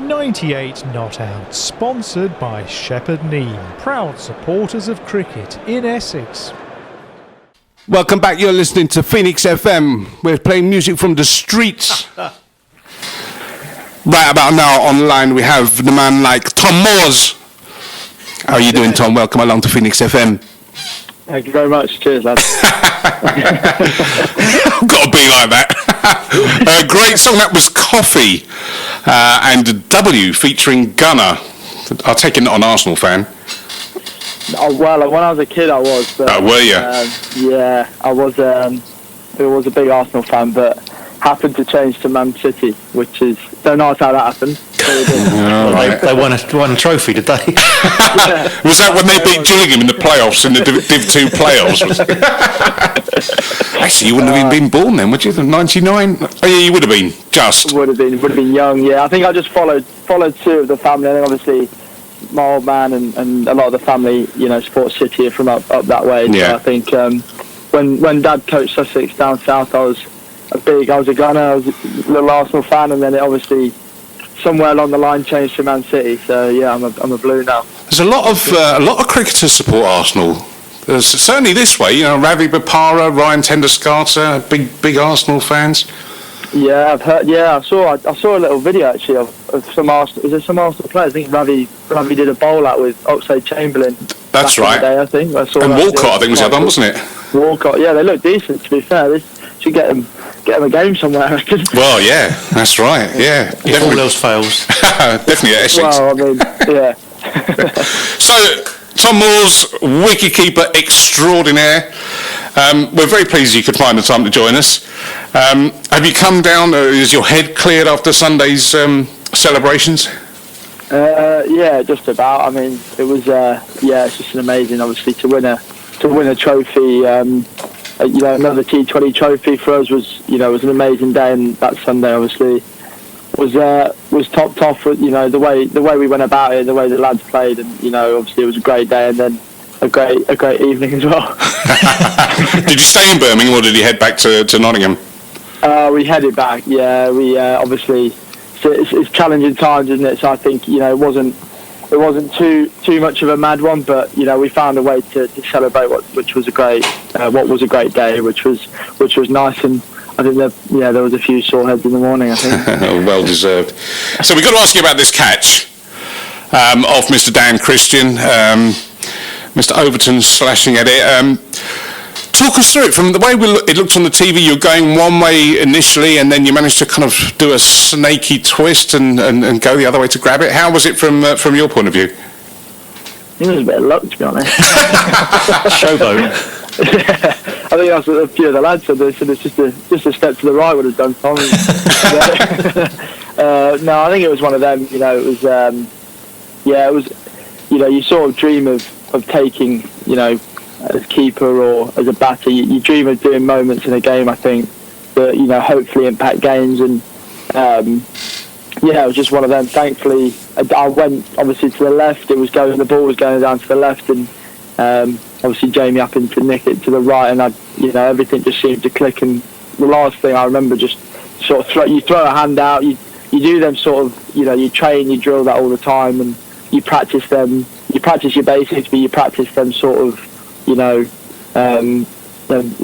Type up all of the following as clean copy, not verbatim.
98 Not Out, sponsored by Shepherd Neame, proud supporters of cricket in Essex. Welcome back, you're listening to Phoenix FM. We're playing music from the streets. Right about now online we have the man like Tom Moores. How are you doing, Tom? Welcome along to Phoenix FM. Thank you very much. Cheers, lads. Got to be like that. A great song, that was Coffee, and W featuring Gunner. I take it not an Arsenal fan. Oh, well, when I was a kid I was. But, were you? Yeah, I was a big Arsenal fan, but happened to change to Man City, which is, don't know how that happened. They won a trophy, did they? Yeah. Was that when they beat Gillingham in the playoffs, in the Div 2 playoffs? Actually, you wouldn't have even been born then, would you? 99? Oh yeah, you would have been, just. Would have been young, yeah. I think I just followed suit of the family. I think obviously my old man and a lot of the family, support City from up that way. Yeah. So I think when Dad coached Sussex down south, I was a Gunner, I was a little Arsenal fan, and then it obviously somewhere along the line changed to Man City. So yeah, I'm a Blue now. There's a lot of cricketers support Arsenal. Certainly this way, Ravi Bopara, Ryan Tender-Scarter, big Arsenal fans. Yeah, I've heard. Yeah, I saw a little video actually of some Arsenal. Is there some Arsenal players? I think Ravi did a bowl out with Oxlade-Chamberlain. That's right. Day, I think. I saw and that Walcott, I think, was the other one, wasn't it? Walcott. Yeah, they look decent. To be fair, they should get them a game somewhere. I reckon. Well, yeah, that's right. Yeah, if all else fails. Definitely at Essex. Well, I mean, yeah. So, Tom Moores, wicketkeeper extraordinaire. We're very pleased you could find the time to join us. Have you come down? Is your head cleared after Sunday's celebrations? Yeah, just about. I mean, it was it's just an amazing, obviously, to win a trophy. Another T20 trophy for us was an amazing day, and that Sunday obviously was topped off with the way we went about it, the way the lads played, and obviously it was a great day, and then a great evening as well. Did you stay in Birmingham or did you head back to Nottingham? We headed back. Yeah, we obviously it's challenging times, isn't it? So I think it wasn't too much of a mad one, but we found a way to celebrate what was a great day, which was nice, and I think there was a few sore heads in the morning, I think. Well deserved. So we've got to ask you about this catch of Mr. Dan Christian, Mr. Overton slashing at it. Talk us through it. From the way it looked on the TV, you're going one way initially, and then you managed to kind of do a snaky twist and go the other way to grab it. How was it from your point of view? It was a bit of luck, to be honest. Showboat. I think that's what a few of the lads said. They said it's just a step to the right would have done Tom. No, I think it was one of them. It was you sort of dream of taking as keeper or as a batter, you dream of doing moments in a game, I think, that hopefully impact games, and it was just one of them. Thankfully, I went obviously to the left. The ball was going down to the left, and obviously Jamie happened to nick it to the right, and everything just seemed to click. And the last thing I remember, just sort of you throw a hand out, you do them sort of, you train, you drill that all the time, and you practice them. You practice your basics, but you practice them sort of,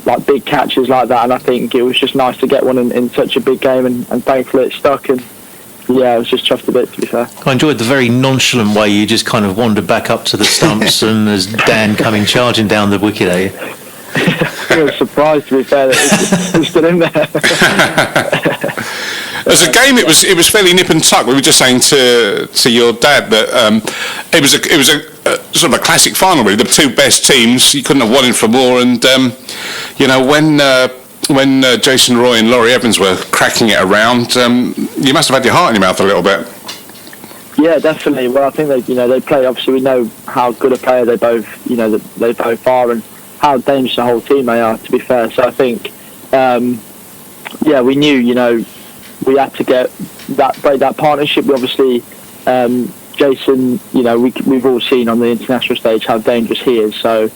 like big catches like that. And I think it was just nice to get one in such a big game, and thankfully it stuck. And yeah, I was just chuffed a bit, to be fair. I enjoyed the very nonchalant way you just kind of wandered back up to the stumps and there's Dan coming charging down the wicket at you. I was surprised, to be fair, that it was still in there. As a game, it was fairly nip and tuck. We were just saying to your dad that it was a sort of a classic final, really. The two best teams, you couldn't have won it for more. And when Jason Roy and Laurie Evans were cracking it around, you must have had your heart in your mouth a little bit. Yeah, definitely. Well, I think they play. Obviously, we know how good a player they both are, and how dangerous the whole team they are, to be fair. So I think, we knew, we had to break that partnership. We obviously, Jason, we've all seen on the international stage how dangerous he is. So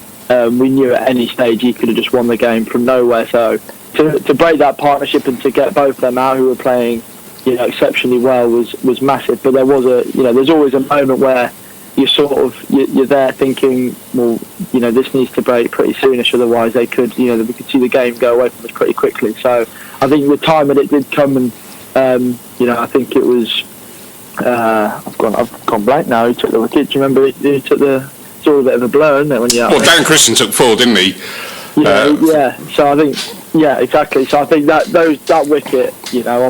we knew at any stage he could have just won the game from nowhere. So to break that partnership and to get both of them out who were playing exceptionally well was massive. But there was there's always a moment where you're there thinking, well, this needs to break pretty soonish, otherwise we could see the game go away from us pretty quickly. So I think the time that it did come, and I think it was I've gone blank now. Who took the wicket? Do you remember who took the? It's all a bit of a blur, isn't it? When you're Dan Christian took 4, didn't he? Yeah. So I think, exactly. So I think that wicket,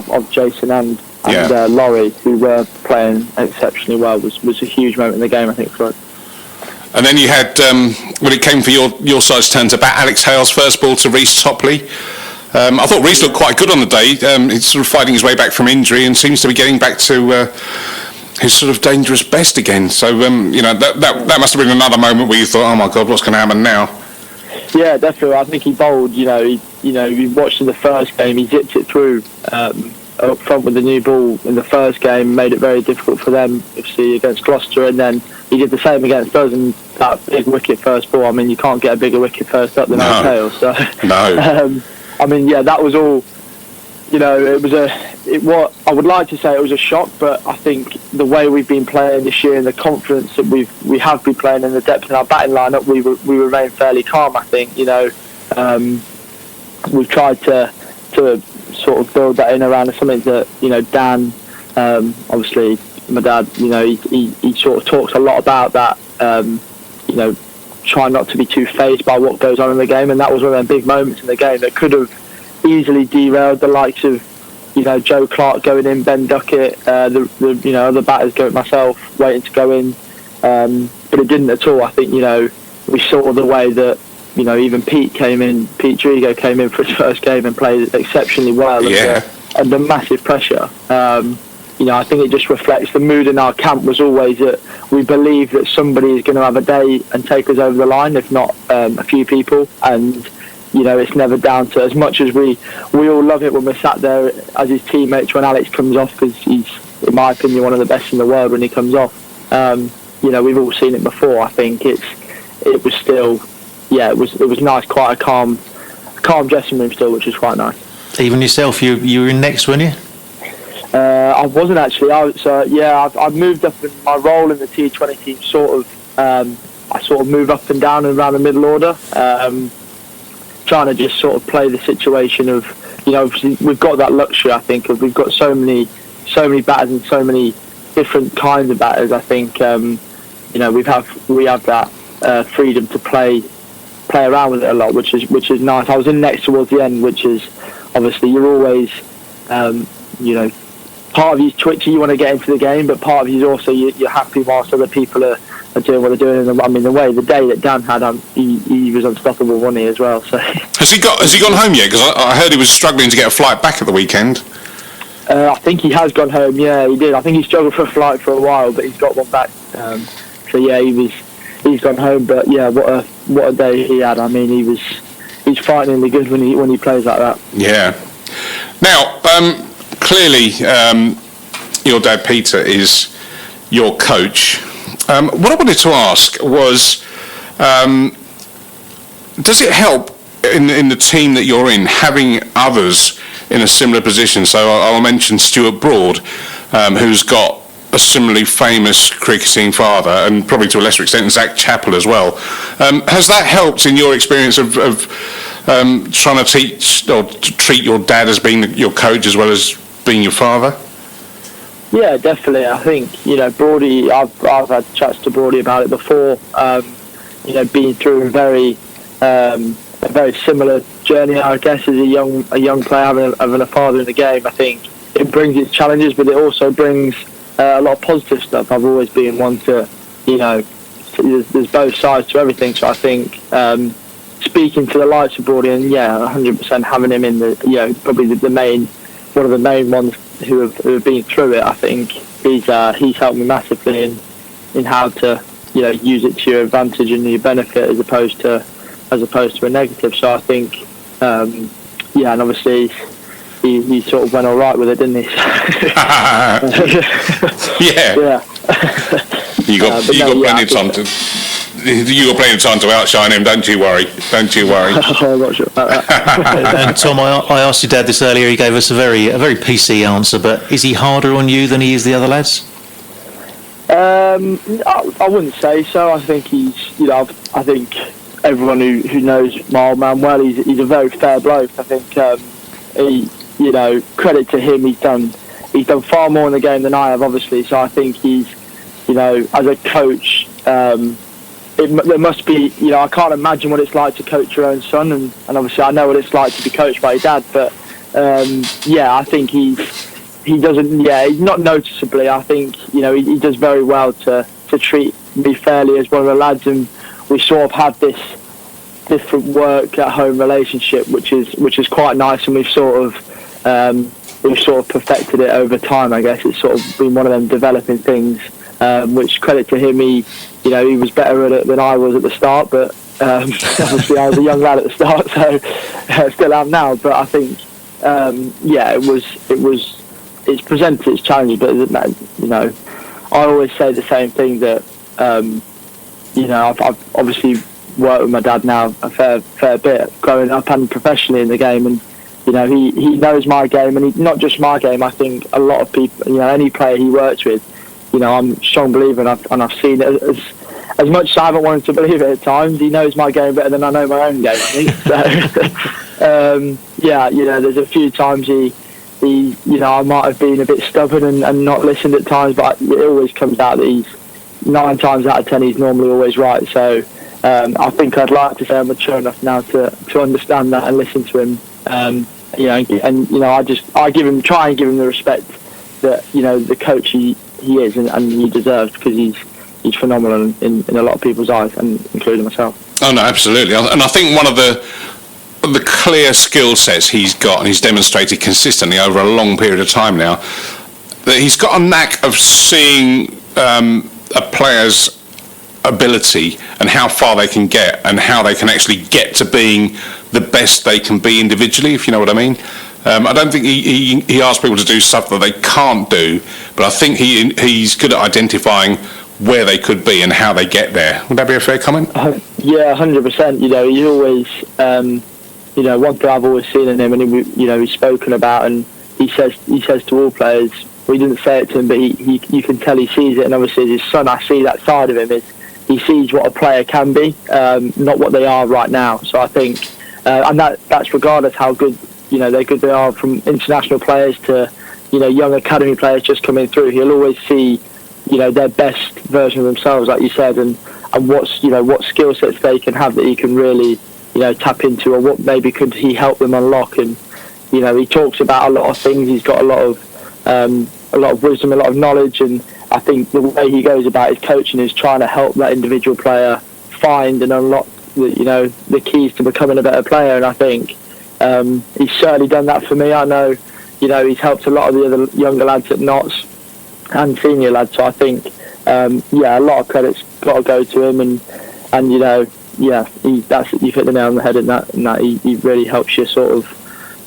of Jason and Laurie, who were playing exceptionally well, was a huge moment in the game, I think, for us. And then you had, when it came for your side's turn to bat, Alex Hale's first ball to Reece Topley. I thought Reece looked quite good on the day. He's sort of fighting his way back from injury and seems to be getting back to his sort of dangerous best again. So, that must have been another moment where you thought, oh my God, what's going to happen now? Yeah, definitely. I think he bowled. We watched in the first game. He zipped it through up front with the new ball in the first game, made it very difficult for them, obviously, against Gloucester, and then he did the same against us, and that big wicket first ball. I mean, you can't get a bigger wicket first up than Alex Hale. So, no. That was all. I would like to say it was a shock, but I think the way we've been playing this year and the confidence that we have been playing and the depth in our batting lineup, we remain fairly calm. I think we've tried to sort of build that in around something that Dan, obviously my dad, he sort of talks a lot about that. Try not to be too fazed by what goes on in the game, and that was one of the big moments in the game that could have easily derailed the likes of Joe Clark going in, Ben Duckett, the other batters, myself waiting to go in, but it didn't at all. I think we saw the way that even Pete Drigo came in for his first game and played exceptionally well under massive pressure. I think it just reflects the mood in our camp was always that we believe that somebody is going to have a day and take us over the line, if not a few people. And it's never down to, as much as we all love it when we're sat there as his teammates when Alex comes off, because he's, in my opinion, one of the best in the world when he comes off. We've all seen it before. I think it was still, it was nice, quite a calm dressing room still, which was quite nice. Even yourself, you were in next, weren't you? I wasn't actually. I've moved up in my role in the T20 team. I sort of move up and down and around the middle order, trying to just sort of play the situation of, obviously we've got that luxury. I think of we've got so many batters and so many different kinds of batters. I think we have that freedom to play around with it a lot, which is nice. I was in next towards the end, which is obviously you're always part of you's twitchy, you want to get into the game, but part of you's also you're happy whilst other people are doing what they're doing. And the day that Dan had, he was unstoppable, wasn't he, as well? So has he gone home yet? Because I heard he was struggling to get a flight back at the weekend. I think he has gone home. Yeah, he did. I think he struggled for a flight for a while, but he's got one back. He's gone home. But yeah, what a day he had. I mean, he's frighteningly good when he plays like that. Yeah. Now, clearly, your dad Peter is your coach. What I wanted to ask was, does it help in the team that you're in having others in a similar position? So I'll mention Stuart Broad, who's got a similarly famous cricketing father, and probably to a lesser extent Zach Chappell as well. Has that helped in your experience of trying to teach or to treat your dad as being your coach as well as being your father? Yeah, definitely. I think Broady. I've had chats to Broady about it before. Being through a very similar journey, I guess, as a young player having a father in the game. I think it brings its challenges, but it also brings a lot of positive stuff. I've always been one to, there's both sides to everything. So I think speaking to the likes of Broady, and 100% having him in the, probably one of the main ones who have been through it. I think he's helped me massively in how to use it to your advantage and your benefit as opposed to a negative. So I think and obviously he sort of went all right with it, didn't he? Yeah. You got plenty of time to you got plenty of time to outshine him. Don't you worry. Don't you worry. I'm not sure about that. And Tom, I asked your dad this earlier. He gave us a very PC answer. But is he harder on you than he is the other lads? I wouldn't say so. I think he's, I think everyone who knows my old man well, he's a very fair bloke. I think credit to him, he's done far more in the game than I have, obviously. So I think he's, as a coach, there must be, I can't imagine what it's like to coach your own son, and obviously I know what it's like to be coached by your dad. But I think he doesn't. Yeah, he's not noticeably. I think he does very well to treat me fairly as one of the lads, and we sort of have this different work at home relationship, which is quite nice, and we've sort of perfected it over time. I guess it's sort of been one of them developing things. Which credit to him, he was better at it than I was at the start, but obviously I was a young lad at the start, so still am now. But I think it's presented its challenges, but I always say the same thing that I've obviously worked with my dad now a fair bit growing up and professionally in the game, and he knows my game, and not just my game. I think a lot of people, any player he works with, I'm a strong believer, and I've seen it as much as I haven't wanted to believe it at times. He knows my game better than I know my own game, I think. So there's a few times he I might have been a bit stubborn and not listened at times, but it always comes out that he's 9 times out of 10 he's normally always right. So I think I'd like to say I'm mature enough now to understand that and listen to him. I try and give him the respect that the coach he is and he deserves, because he's phenomenal in a lot of people's eyes, and including myself. Oh no, absolutely. And I think one of the clear skill sets he's got, and he's demonstrated consistently over a long period of time now, that he's got a knack of seeing a player's ability and how far they can get, and how they can actually get to being the best they can be individually, if you know what I mean. I don't think he asks people to do stuff that they can't do, but I think he's good at identifying where they could be and how they get there. Would that be a fair comment? Yeah, 100%. He's always, one thing I've always seen in him, and he's spoken about, and he says to all players. We didn't say it to him, but you can tell he sees it, and obviously as his son, I see that side of him. Is he sees what a player can be, not what they are right now. So I think, and that's regardless how good they are, from international players to young academy players just coming through. He'll always see their best version of themselves, like you said, and what skill sets they can have that he can really tap into, or what maybe could he help them unlock. And he talks about a lot of things. He's got a lot of wisdom, a lot of knowledge, and I think the way he goes about his coaching is trying to help that individual player find and unlock the keys to becoming a better player. And I think he's certainly done that for me. I know he's helped a lot of the other younger lads at Notts and senior lads. So I think a lot of credit's got to go to him, and you've hit the nail on the head in that he really helps you sort of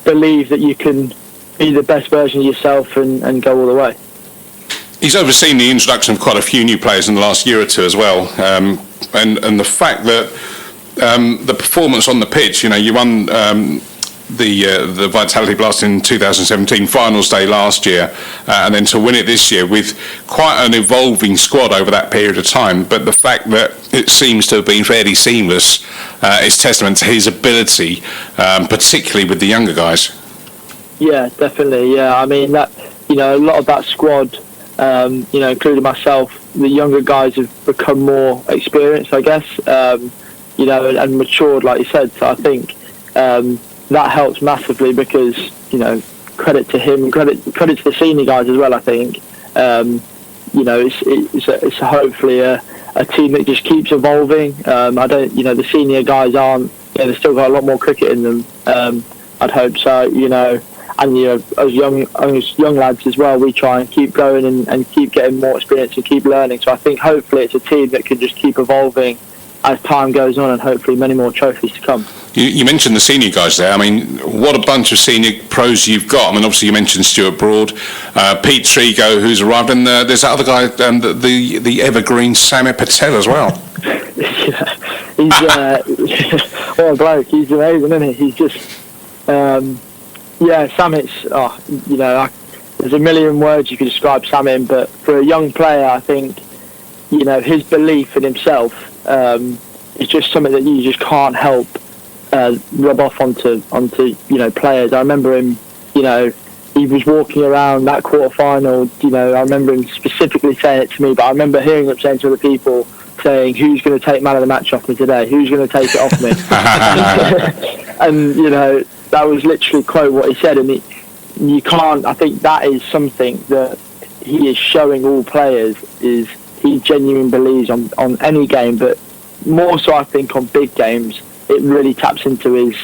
believe that you can be the best version of yourself and go all the way. He's overseen the introduction of quite a few new players in the last year or two as well, and the fact that the performance on the pitch, you won the Vitality Blast in 2017 finals day last year, and then to win it this year with quite an evolving squad over that period of time. But the fact that it seems to have been fairly seamless is testament to his ability, particularly with the younger guys. Yeah, definitely. Yeah, I mean that a lot of that squad, including myself, the younger guys have become more experienced, I guess, and matured, like you said. So I think that helps massively, because credit to him, credit to the senior guys as well. I think it's hopefully a team that just keeps evolving. I don't, the senior guys aren't. They've still got a lot more cricket in them. I'd hope so. And as young lads as well, we try and keep going and keep getting more experience and keep learning. So I think hopefully it's a team that can just keep evolving as time goes on, and hopefully many more trophies to come. You mentioned the senior guys there. I mean, what a bunch of senior pros you've got. I mean, obviously you mentioned Stuart Broad, Pete Trigo, who's arrived, and there's that other guy, the evergreen Samir Patel as well. He's what a bloke. He's amazing, isn't he? He's just Samit's. There's a million words you could describe Sam in, but for a young player, I think his belief in himself is just something that you just can't help rub off onto players. I remember him. He was walking around that quarter-final. I remember him specifically saying it to me, but I remember hearing him saying to other people, saying, "Who's going to take man of the match off me today? Who's going to take it off me?" And that was literally quote what he said. And you can't. I think that is something that he is showing all players, is he genuinely believes on any game, but more so I think on big games it really taps into his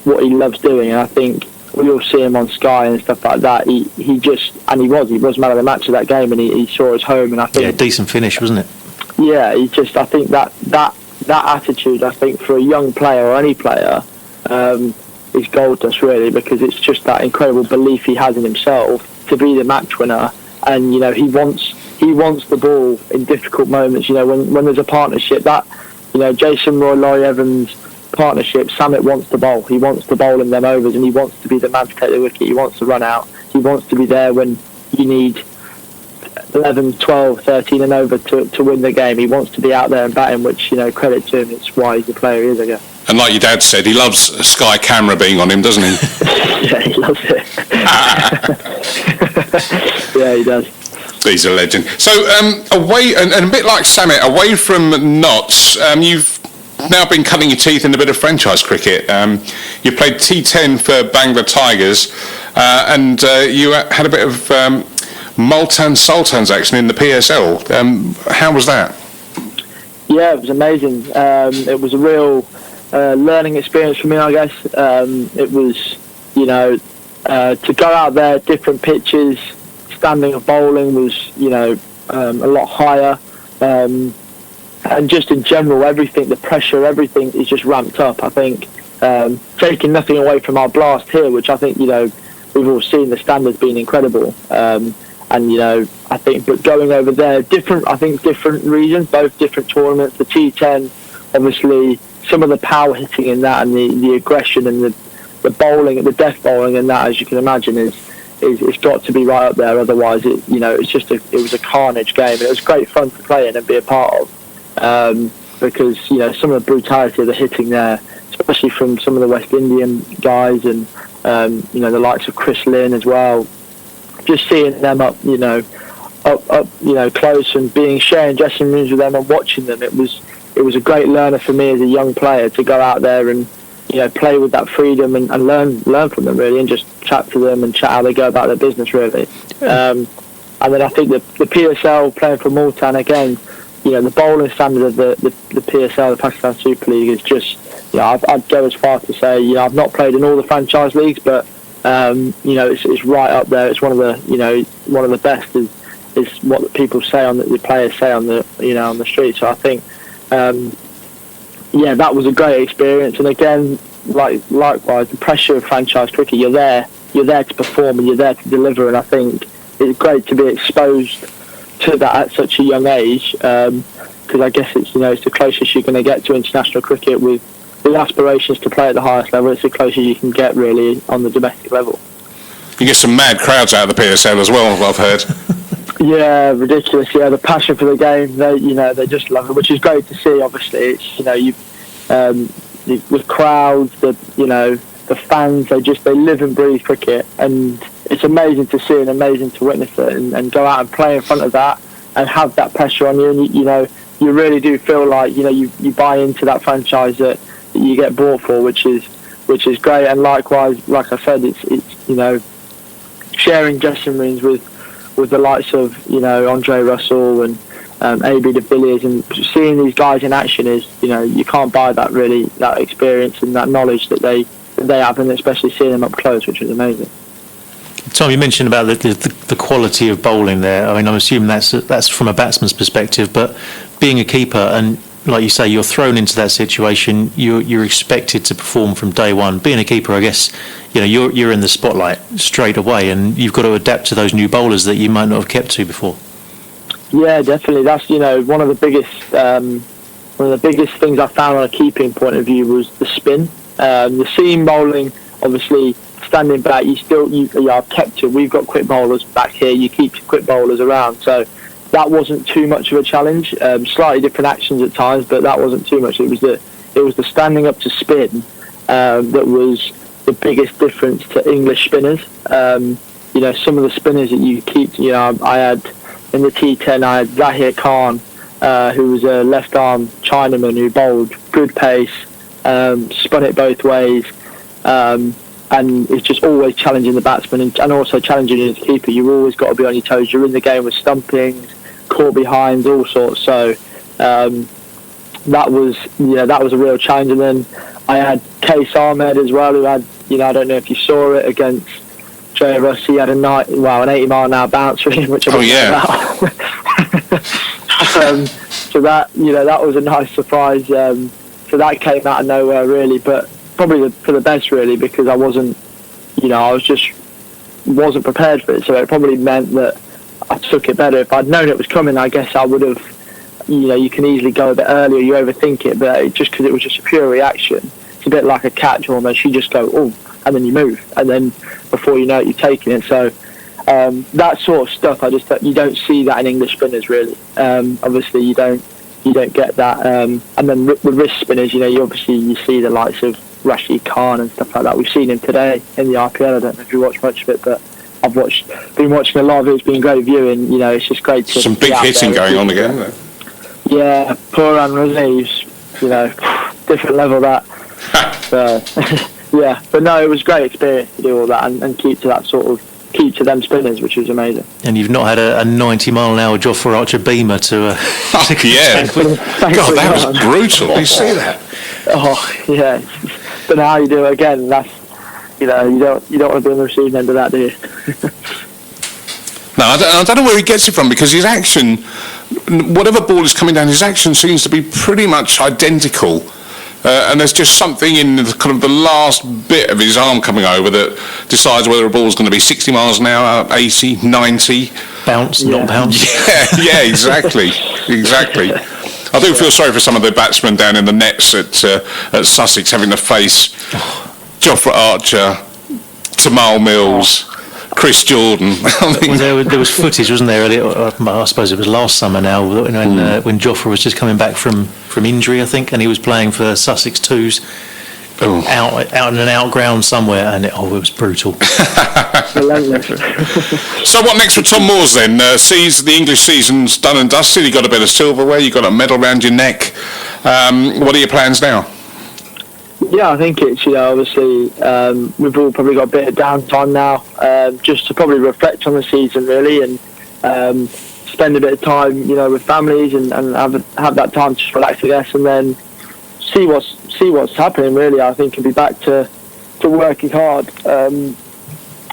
what he loves doing. And I think we all see him on Sky and stuff like that. He was man of the match of that game, and he saw us home. And I think decent finish, wasn't it? Yeah, I think that attitude, I think for a young player or any player, is gold dust really, because it's just that incredible belief he has in himself to be the match winner. And he wants the ball in difficult moments. When there's a partnership, that Jason Roy, Laurie Evans partnership, Samet wants the ball. He wants to bowl in them overs, and he wants to be the man to take the wicket. He wants to run out. He wants to be there when you need 11, 12, 13 and over to win the game. He wants to be out there and batting, which credit to him. It's why he's the player he is, I guess. And like your dad said, he loves a Sky camera being on him, doesn't he? Yeah, he loves it. Yeah, he does. He's a legend. So away, and a bit like Samet, away from Notts, you've now been cutting your teeth in a bit of franchise cricket. You played T10 for Bangla Tigers, and you had a bit of Multan Sultans action in the PSL. How was that? Yeah, it was amazing. It was a real learning experience for me, I guess. It was, to go out there, different pitches, standing of bowling was, a lot higher. And just in general, everything, the pressure, everything is just ramped up. I think taking nothing away from our blast here, which I think, we've all seen the standards being incredible. I think, but going over there, different regions, both different tournaments. The T10, obviously, some of the power hitting in that, and the aggression and the bowling, the death bowling in that, as you can imagine, it's got to be right up there. Otherwise, it was a carnage game. And it was great fun to play in and be a part of, because some of the brutality of the hitting there, especially from some of the West Indian guys, and the likes of Chris Lynn as well. Just seeing them up close and sharing dressing rooms with them and watching them, it was a great learner for me as a young player to go out there and play with that freedom and learn from them really, and just chat to them and chat how they go about their business really. And then I think the PSL, playing for Multan again, the bowling standard of the PSL, the Pakistan Super League, is just I'd go as far to say I've not played in all the franchise leagues, but it's right up there. It's one of the best is what the people say the players say on the street. So I think that was a great experience. And again, likewise, the pressure of franchise cricket, you're there to perform and you're there to deliver. And I think it's great to be exposed to that at such a young age, because I guess it's the closest you're going to get to international cricket with aspirations to play at the highest level. It's the closest you can get really on the domestic level. You get some mad crowds out of the PSL as well, I've heard. Yeah, ridiculous. Yeah, the passion for the game, they just love it, which is great to see. Obviously, it's the crowds, the fans, they live and breathe cricket, and it's amazing to see and amazing to witness it, and go out and play in front of that and have that pressure on you, and you really do feel like you buy into that franchise that you get bought for, which is great. And likewise, like I said, it's sharing dressing rooms with the likes of Andre Russell and AB de Villiers, and seeing these guys in action is you can't buy that experience and that knowledge that they have, and especially seeing them up close, which is amazing. Tom, you mentioned about the quality of bowling there. I mean, I'm assuming that's from a batsman's perspective, but being a keeper, and like you say, you're thrown into that situation, you're expected to perform from day one. Being a keeper, I guess, you're in the spotlight straight away, and you've got to adapt to those new bowlers that you might not have kept to before. Yeah, definitely. That's one of the biggest one of the biggest things I found on a keeping point of view was the spin. The seam bowling, obviously, standing back, I've kept it. We've got quick bowlers back here. You keep your quick bowlers around, so that wasn't too much of a challenge. Slightly different actions at times, but that wasn't too much. It was the standing up to spin that was the biggest difference to English spinners. Some of the spinners that you keep. I had in the T10, I had Zahir Khan, who was a left arm Chinaman who bowled good pace, spun it both ways. And it's just always challenging the batsman and also challenging you as a keeper. You've always got to be on your toes. You're in the game with stumpings, caught behinds, all sorts. So that was a real challenge. And then I had Case Ahmed as well, who had, I don't know if you saw it against Jay Russ. He had an 80-mile-an-hour bounce for him, which I so that was a nice surprise. So that came out of nowhere, really, but probably for the best, really, because I wasn't prepared for it. So it probably meant that I took it better. If I'd known it was coming, I guess I would have. You can easily go a bit earlier. You overthink it, but just because it was just a pure reaction, it's a bit like a catch almost. You just go, oh, and then you move, and then before you know it, you're taking it. So that sort of stuff, you don't see that in English spinners, really. Obviously, you don't get that. And then with wrist spinners, you see the likes of Rashid Khan and stuff like that. We've seen him today in the IPL. I don't know if you watched much of it, but I've been watching a lot of it. It's been great viewing. It's just great to some big hitting going on again, isn't it? Yeah, Puran Razi's, different level that. So, yeah, but no, it was a great experience to do all that and keep to them spinners, which was amazing. And you've not had a 90-mile-an-hour Jofra Archer beamer to yeah. God, that was brutal. Did you see that? Oh, yeah. Don't know how you do it again. That's, you don't want to be on the receiving end of that, do you? No, I don't know where he gets it from, because his action, whatever ball is coming down, his action seems to be pretty much identical. And there's just something in the last bit of his arm coming over that decides whether a ball's going to be 60 miles an hour, 80, 90. Bounce, not bounce. Yeah, exactly. I do feel sorry for some of the batsmen down in the nets at Sussex having to face Jofra Archer, Tamal Mills, Chris Jordan. Well, there was footage, wasn't there? I suppose it was last summer now, when Jofra was just coming back from injury, I think, and he was playing for Sussex Twos out in an out ground somewhere, and it was brutal. So what next for Tom Moores then? The English season's done and dusted. You got a bit of silverware, you got a medal round your neck. What are your plans now? Yeah, I think it's, obviously we've all probably got a bit of downtime now, just to probably reflect on the season, really, and spend a bit of time, with families and have that time to relax, I guess, and then see what's happening, really. I think, and be back to working hard.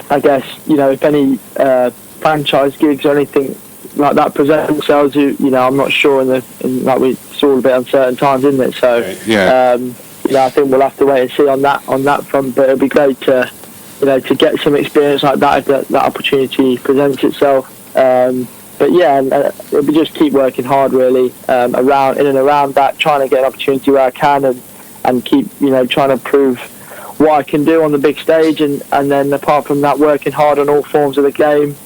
I guess, if any franchise gigs or anything like that present themselves, I'm not sure, it's all a bit uncertain times, isn't it? So, I think we'll have to wait and see on that front. But it'll be great to get some experience like that if that opportunity presents itself. But yeah, it'll be just keep working hard, really, in and around that, trying to get an opportunity where I can, and keep trying to prove what I can do on the big stage, and then apart from that, working hard on all forms of the game.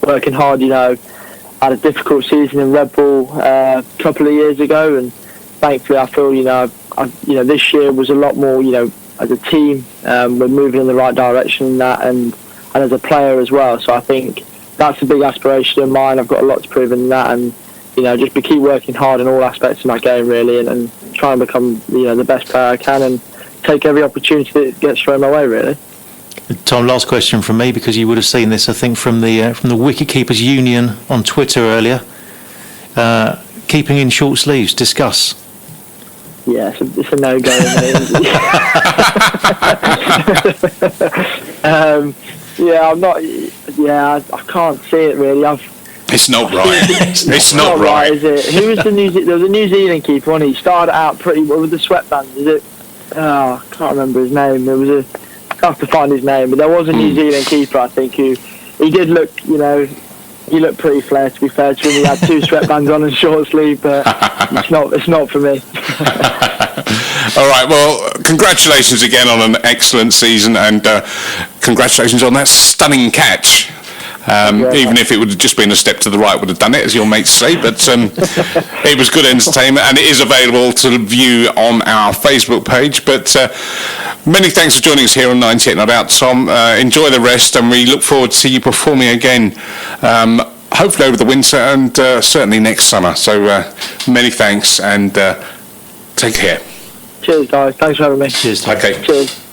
Working hard, I had a difficult season in Red Bull a couple of years ago, and thankfully I feel this year was a lot more, as a team we're moving in the right direction in that, and as a player as well. So I think that's a big aspiration of mine. I've got a lot to prove in that, and just keep working hard in all aspects of my game, really, and try and become the best player I can, and take every opportunity that gets thrown my way, really. Tom, last question from me, because you would have seen this, I think, from the Wicket Keepers Union on Twitter earlier. Keeping in short sleeves, discuss. Yeah, it's a no-go. I'm not. Yeah, I can't see it really. It's not right. It's not right, is it? Who was there was a New Zealand keeper, wasn't he? Started out pretty well with the sweatbands. Is it? I can't remember his name. I have to find his name, but there was a New Zealand keeper, I think, who he did look, he looked pretty flair, to be fair to him. He had 2 sweatbands on and short sleeve, but it's not for me. All right, well, congratulations again on an excellent season, and congratulations on that stunning catch. Even if it would have just been a step to the right, would have done it, as your mates say. But it was good entertainment, and it is available to view on our Facebook page. But many thanks for joining us here on 98 Not Out, Tom. Enjoy the rest, and we look forward to see you performing again, hopefully over the winter and certainly next summer. So many thanks, and take care. Cheers, guys. Thanks for having me. Cheers, Tom. Okay. Cheers.